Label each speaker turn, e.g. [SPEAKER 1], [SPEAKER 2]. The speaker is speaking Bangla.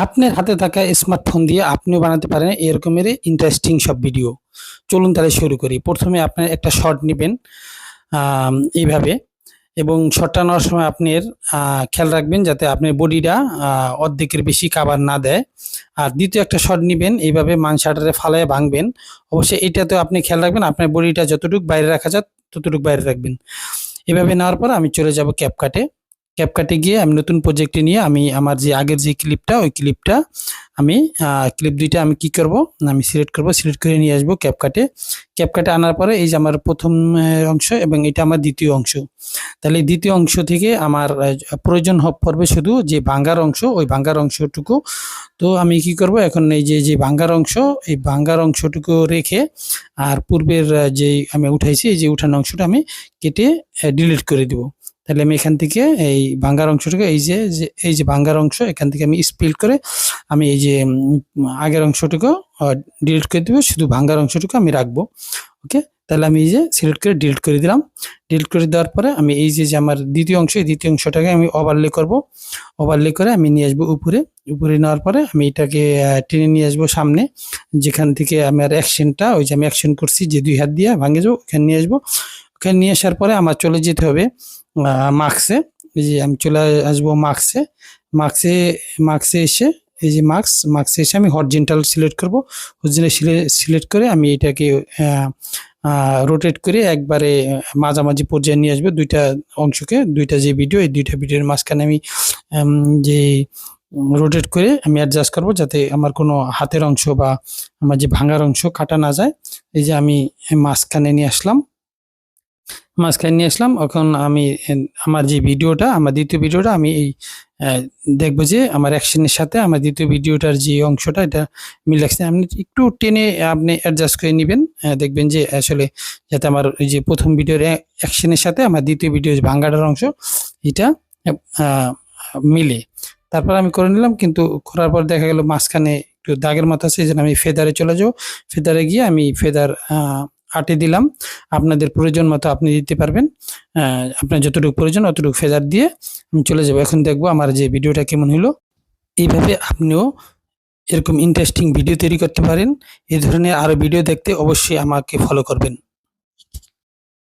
[SPEAKER 1] আপনার হাতে থাকা স্মার্টফোন দিয়ে আপনিও বানাতে পারেন এরকমের ইন্টারেস্টিং সব ভিডিও। চলুন তাহলে শুরু করি। প্রথমে আপনার একটা শর্ট নেবেন এইভাবে, এবং শর্টটা নেওয়ার সময় আপনার খেয়াল রাখবেন যাতে আপনার বডিটা অর্ধেকের বেশি কাভার না দেয়। আর দ্বিতীয় একটা শর্ট নেবেন, এইভাবে মাংসটারে ফালায় ভাঙবেন। অবশ্যই এইটাতেও আপনি খেয়াল রাখবেন আপনার বডিটা যতটুকু বাইরে রাখা যায় ততটুকু বাইরে রাখবেন। এভাবে নেওয়ার পর আমি চলে যাব ক্যাপকাটে। ক্যাপকাটে গিয়ে আমি নতুন প্রজেক্টে নিয়ে আমি আমার যে আগের যে ক্লিপটা, ওই ক্লিপটা আমি ক্লিপ দুইটা আমি কি করব, আমি সিলেক্ট করব, সিলেক্ট করে নিয়ে আসবো ক্যাপকাটে। ক্যাপকাটে আনার পরে এই যে আমার প্রথম অংশ এবং এটা আমার দ্বিতীয় অংশ। তাহলে দ্বিতীয় অংশ থেকে আমার প্রয়োজন পড়বে শুধু যে ভাঙ্গার অংশ, ওই ভাঙ্গার অংশটুকু। তো আমি কি করব এখন, এই যে ভাঙ্গার অংশ, এই ভাঙ্গার অংশটুকু রেখে আর পূর্বের যেই আমি উঠাইছি এই যে উঠানো অংশটা আমি কেটে ডিলিট করে দিব। তাহলে আমি এখান থেকে এই ভাঙ্গার অংশটাকে এই যে ভাঙ্গার অংশ এখান থেকে আমি স্প্লিট করে আমি এই যে আগের অংশটুকু ডিলিট করে দেবো, শুধু ভাঙ্গার অংশটুকু আমি রাখবো। ওকে, তাহলে আমি এই যে সিলেক্ট করে ডিলিট করে দিলাম। ডিলিট করে দেওয়ার পরে আমি এই যে আমার দ্বিতীয় অংশ, এই দ্বিতীয় অংশটাকে আমি ওভারলে করব। ওভারলে করে আমি নিয়ে আসবো উপরে। উপরে নেওয়ার পরে আমি এটাকে টেনে নিয়ে আসবো সামনে, যেখান থেকে আমার অ্যাকশনটা, ওই যে আমি অ্যাকশন করছি যে 2 হাত দিয়ে ভাঙে যাবো, ওখানে নিয়ে আসবো। ওখানে নিয়ে আসার পরে আমার চলে যেতে হবে মার্কসে। এই যে আমি চলে আসবো মার্কসে। মার্কসে মার্কসে এসে এই যে মার্কসে এসে আমি হরিজন্টাল সিলেক্ট করব। হরিজন্টাল সিলেক্ট করে আমি এটাকে রোটেট করে একবারে মাঝামাঝি পর্যায়ে নিয়ে আসবো দুইটা অংশকে। দুইটা যে ভিডিও, এই দুইটা ভিডিওর মাঝখানে আমি যে রোটেট করে আমি অ্যাডজাস্ট করব যাতে আমার কোনো হাতের অংশ বা আমার যে ভাঙার অংশ কাটা না যায়। এই যে আমি মাঝখানে নিয়ে আসলাম। এখন আমি আমার যে ভিডিওটা, আমার দ্বিতীয় ভিডিওটা আমি এই দেখবো যে আমার অ্যাকশনের সাথে আমার দ্বিতীয় ভিডিওটার যে অংশটা এটা মিল লাগছে। আপনি একটু টেনে আপনি অ্যাডজাস্ট করে নেবেন, দেখবেন যে আসলে যাতে আমার ওই যে প্রথম ভিডিওর অ্যাকশনের সাথে আমার দ্বিতীয় ভিডিও ভাঙ্গাটার অংশ এটা মিলে। তারপর আমি করে নিলাম, কিন্তু করার পর দেখা গেল মাঝখানে একটু দাগের মতো আছে, এই জন্য আমি ফেদারে চলে যাবো। ফেদারে গিয়ে আমি ফেদার আটে দিলাম। আপনাদের প্রয়োজন মতো আপনি দিতে পারবেন, আপনার যতটুকু প্রয়োজন অতটুকু ফেদার দিয়ে আমি চলে যাব। এখন দেখবো আমার যে ভিডিওটা কেমন হলো। এইভাবে আপনিও এরকম ইন্টারেস্টিং ভিডিও তৈরি করতে পারেন। এই ধরনের আরও ভিডিও দেখতে অবশ্যই আমাকে ফলো করবেন।